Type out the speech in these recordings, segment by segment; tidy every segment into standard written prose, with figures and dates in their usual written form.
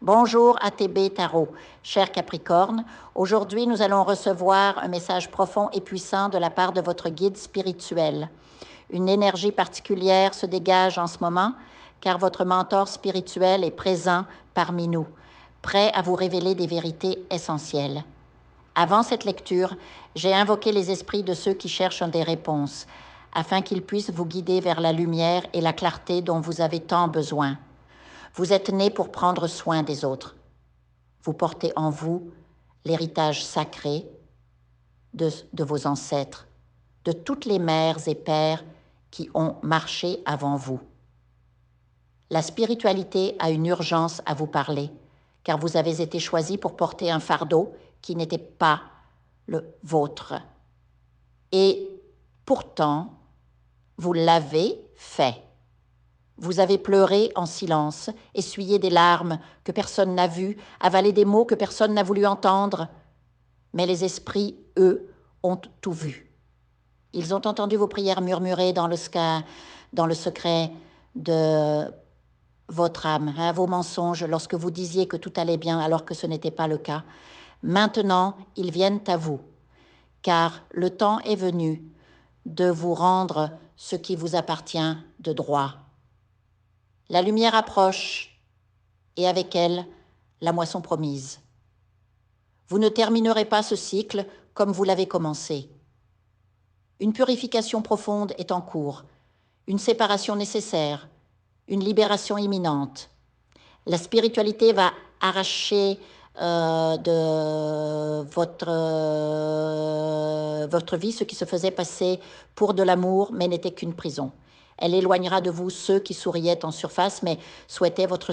Bonjour ATB Tarot, cher Capricorne. Aujourd'hui, nous allons recevoir un message profond et puissant de la part de votre guide spirituel. Une énergie particulière se dégage en ce moment car votre mentor spirituel est présent parmi nous, prêt à vous révéler des vérités essentielles. Avant cette lecture, j'ai invoqué les esprits de ceux qui cherchent des réponses, afin qu'ils puissent vous guider vers la lumière et la clarté dont vous avez tant besoin. Vous êtes né pour prendre soin des autres. Vous portez en vous l'héritage sacré de vos ancêtres, de toutes les mères et pères qui ont marché avant vous. La spiritualité a une urgence à vous parler, car vous avez été choisi pour porter un fardeau qui n'était pas le vôtre. Et pourtant, vous l'avez fait. Vous avez pleuré en silence, essuyé des larmes que personne n'a vues, avalé des mots que personne n'a voulu entendre. Mais les esprits, eux, ont tout vu. Ils ont entendu vos prières murmurer dans le secret de votre âme, vos mensonges lorsque vous disiez que tout allait bien alors que ce n'était pas le cas. Maintenant, ils viennent à vous, car le temps est venu de vous rendre ce qui vous appartient de droit. La lumière approche, et avec elle, la moisson promise. Vous ne terminerez pas ce cycle comme vous l'avez commencé. Une purification profonde est en cours, une séparation nécessaire, une libération imminente. La spiritualité va arracher de votre vie ce qui se faisait passer pour de l'amour, mais n'était qu'une prison. Elle éloignera de vous ceux qui souriaient en surface, mais souhaitaient votre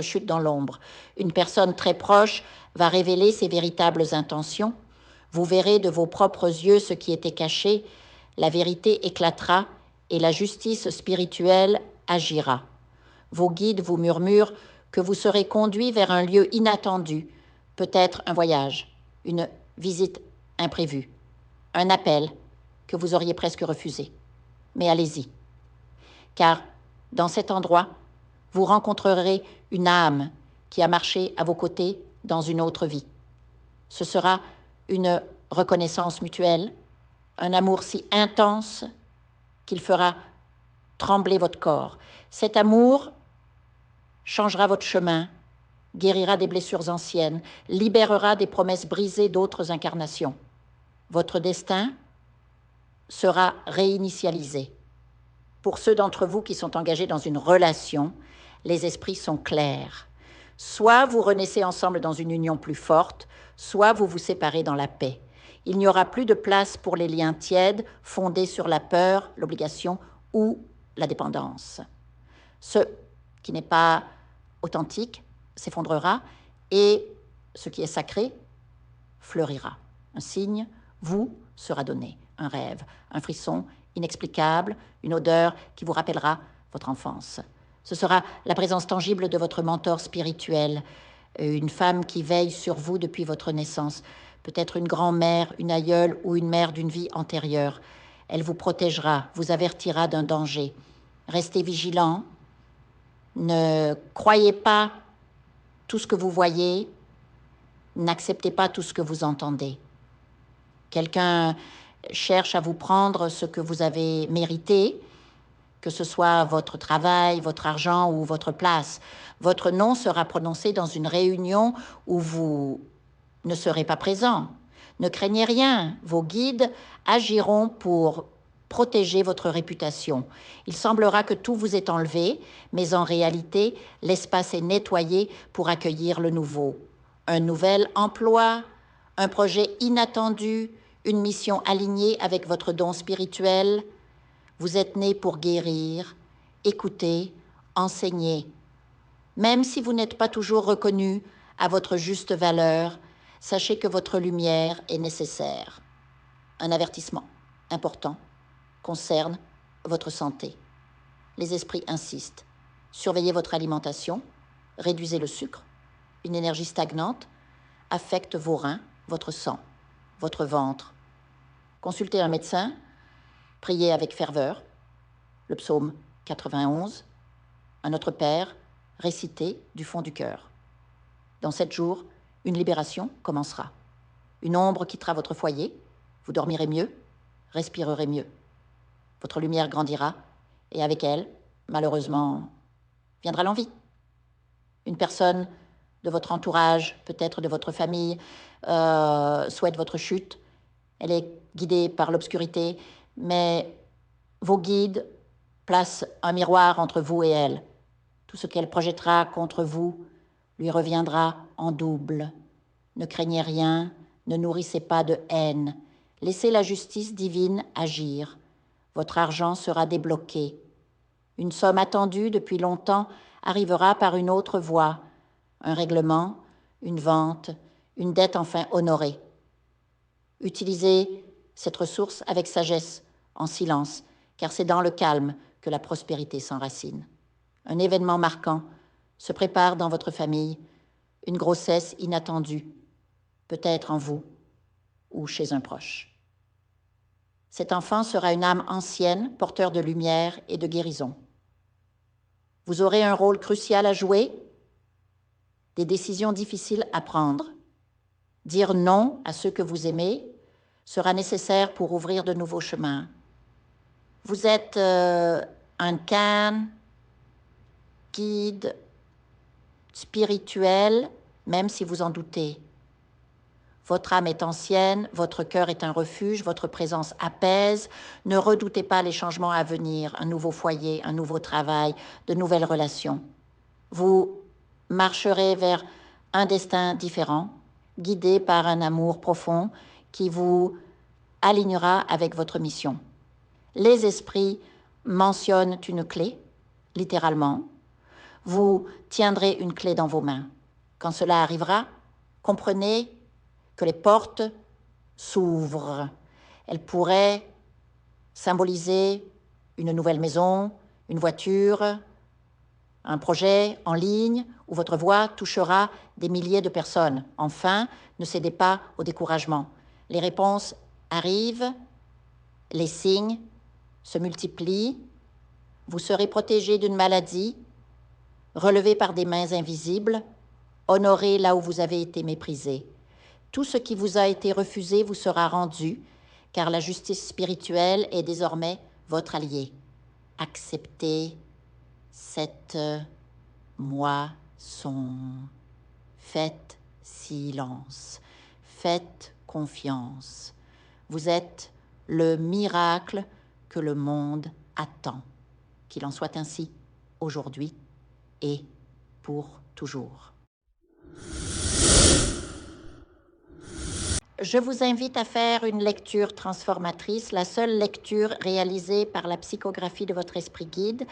chute dans l'ombre. Une personne très proche va révéler ses véritables intentions. Vous verrez de vos propres yeux ce qui était caché. La vérité éclatera et la justice spirituelle agira. Vos guides vous murmurent que vous serez conduit vers un lieu inattendu, peut-être un voyage, une visite imprévue, un appel que vous auriez presque refusé. Mais allez-y, car dans cet endroit, vous rencontrerez une âme qui a marché à vos côtés dans une autre vie. Ce sera une reconnaissance mutuelle, un amour si intense qu'il fera trembler votre corps. Cet amour changera votre chemin, guérira des blessures anciennes, libérera des promesses brisées d'autres incarnations. Votre destin sera réinitialisé. Pour ceux d'entre vous qui sont engagés dans une relation, les esprits sont clairs. Soit vous renaissez ensemble dans une union plus forte, soit vous vous séparez dans la paix. Il n'y aura plus de place pour les liens tièdes fondés sur la peur, l'obligation ou la dépendance. Ce qui n'est pas authentique s'effondrera et ce qui est sacré fleurira. Un signe vous sera donné, un rêve, un frisson inexplicable, une odeur qui vous rappellera votre enfance. Ce sera la présence tangible de votre mentor spirituel, une femme qui veille sur vous depuis votre naissance, peut-être une grand-mère, une aïeule ou une mère d'une vie antérieure. Elle vous protégera, vous avertira d'un danger. Restez vigilants, ne croyez pas tout ce que vous voyez, n'acceptez pas tout ce que vous entendez. Quelqu'un cherche à vous prendre ce que vous avez mérité, que ce soit votre travail, votre argent ou votre place. Votre nom sera prononcé dans une réunion où vous ne serez pas présent. Ne craignez rien, vos guides agiront pour protéger votre réputation. Il semblera que tout vous est enlevé, mais en réalité, l'espace est nettoyé pour accueillir le nouveau. Un nouvel emploi, un projet inattendu, une mission alignée avec votre don spirituel. Vous êtes né pour guérir, écouter, enseigner. Même si vous n'êtes pas toujours reconnu à votre juste valeur, sachez que votre lumière est nécessaire. Un avertissement important concerne votre santé. Les esprits insistent. Surveillez votre alimentation, réduisez le sucre. Une énergie stagnante affecte vos reins, votre sang, votre ventre. Consultez un médecin, priez avec ferveur. Le psaume 91, à notre Père, récité du fond du cœur. Dans 7 jours, une libération commencera. Une ombre quittera votre foyer, vous dormirez mieux, respirerez mieux. Votre lumière grandira, et avec elle, malheureusement, viendra l'envie. Une personne de votre entourage, peut-être de votre famille, souhaite votre chute. Elle est guidée par l'obscurité, mais vos guides placent un miroir entre vous et elle. Tout ce qu'elle projettera contre vous lui reviendra en double. Ne craignez rien, ne nourrissez pas de haine. Laissez la justice divine agir. Votre argent sera débloqué. Une somme attendue depuis longtemps arrivera par une autre voie. Un règlement, une vente, une dette enfin honorée. Utilisez cette ressource avec sagesse, en silence, car c'est dans le calme que la prospérité s'enracine. Un événement marquant se prépare dans votre famille, une grossesse inattendue, peut-être en vous ou chez un proche. Cet enfant sera une âme ancienne, porteur de lumière et de guérison. Vous aurez un rôle crucial à jouer, des décisions difficiles à prendre. Dire non à ceux que vous aimez sera nécessaire pour ouvrir de nouveaux chemins. Vous êtes un can, guide, spirituel, même si vous en doutez. Votre âme est ancienne, votre cœur est un refuge, votre présence apaise. Ne redoutez pas les changements à venir, un nouveau foyer, un nouveau travail, de nouvelles relations. Vous marcherez vers un destin différent, guidé par un amour profond qui vous alignera avec votre mission. Les esprits mentionnent une clé, littéralement. Vous tiendrez une clé dans vos mains. Quand cela arrivera, comprenez que les portes s'ouvrent. Elles pourraient symboliser une nouvelle maison, une voiture, un projet en ligne où votre voix touchera des milliers de personnes. Enfin, ne cédez pas au découragement. Les réponses arrivent, les signes se multiplient, vous serez protégé d'une maladie, relevé par des mains invisibles, honoré là où vous avez été méprisé. Tout ce qui vous a été refusé vous sera rendu, car la justice spirituelle est désormais votre allié. Acceptez cette moisson. Faites silence. Faites confiance. Vous êtes le miracle que le monde attend. Qu'il en soit ainsi aujourd'hui et pour toujours. Je vous invite à faire une lecture transformatrice, la seule lecture réalisée par la psychographie de votre esprit guide,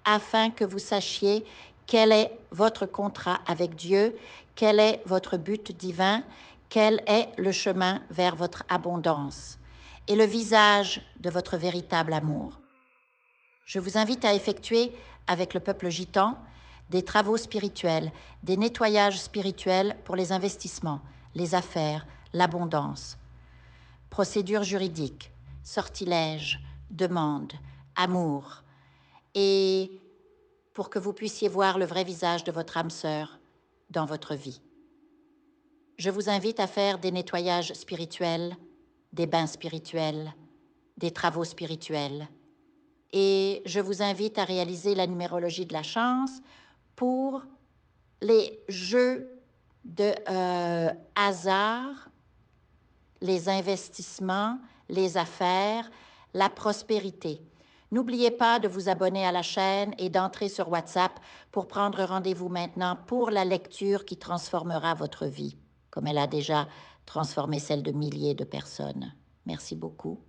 afin que vous sachiez quel est votre contrat avec Dieu, quel est votre but divin, quel est le chemin vers votre abondance et le visage de votre véritable amour. Je vous invite à effectuer avec le peuple gitan des travaux spirituels, des nettoyages spirituels pour les investissements, les affaires, l'abondance. Procédures juridiques, sortilèges, demandes, amour. Et pour que vous puissiez voir le vrai visage de votre âme sœur dans votre vie. Je vous invite à faire des nettoyages spirituels, des bains spirituels, des travaux spirituels. Et je vous invite à réaliser la numérologie de la chance pour les jeux de hasard, les investissements, les affaires, la prospérité. N'oubliez pas de vous abonner à la chaîne et d'entrer sur WhatsApp pour prendre rendez-vous maintenant pour la lecture qui transformera votre vie, comme elle a déjà transformé celle de milliers de personnes. Merci beaucoup.